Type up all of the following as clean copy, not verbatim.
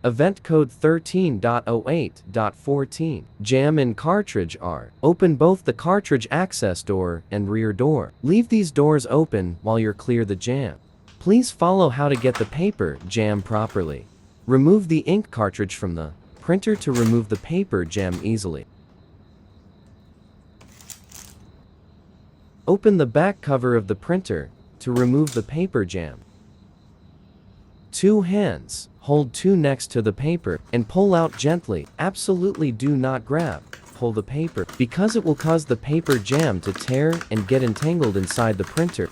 Event code 13.08.14. Jam in cartridge R. Open both the cartridge access door and rear door. Leave these doors open while you clear the jam. Please follow how to get the paper jam properly. Remove the ink cartridge from the printer to remove the paper jam easily. Open the back cover of the printer to remove the paper jam. 2 hands. Hold 2 next to the paper and pull out gently. Absolutely do not grab. Pull the paper because it will cause the paper jam to tear and get entangled inside the printer.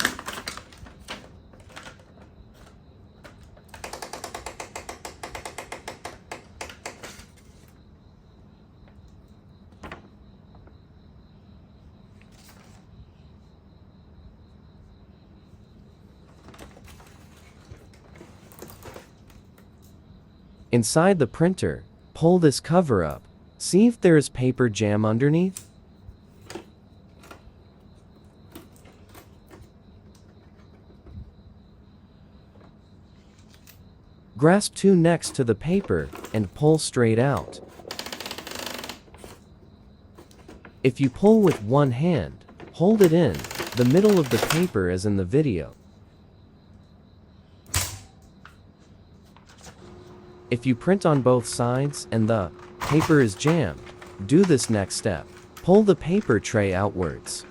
Inside the printer, pull this cover up. See if there is paper jam underneath. Grasp 2 next to the paper and pull straight out. If you pull with one hand, hold it in the middle of the paper as in the video. If you print on both sides and the paper is jammed, do this next step. Pull the paper tray outwards.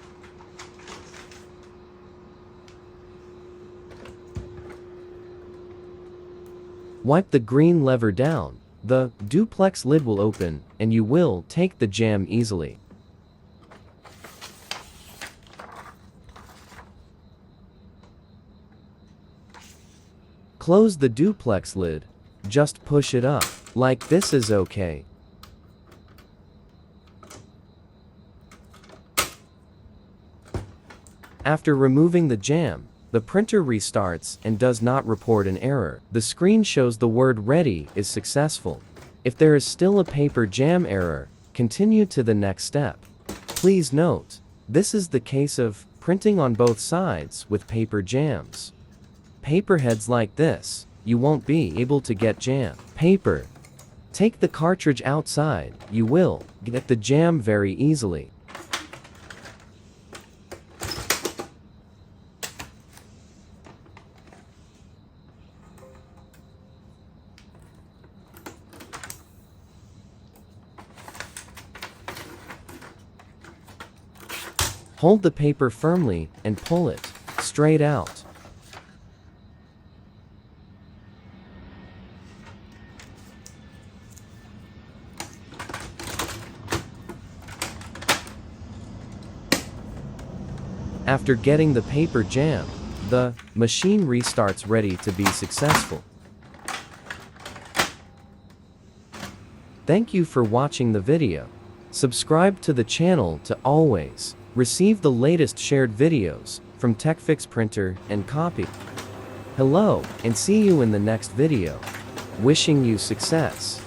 Wipe the green lever down. The duplex lid will open and you will take the jam easily. Close the duplex lid. Just push it up, like this is okay. After removing the jam, the printer restarts and does not report an error. The screen shows the word "Ready" is successful. If there is still a paper jam error, continue to the next step. Please note, this is the case of printing on both sides with paper jams. Paper heads like this, you won't be able to get jam. Paper. Take the cartridge outside, you will get the jam very easily. Hold the paper firmly and pull it straight out. After getting the paper jam, the machine restarts ready to be successful. Thank you for watching the video. Subscribe to the channel to always receive the latest shared videos from TechFix Printer and Copy. Hello, and see you in the next video. Wishing you success.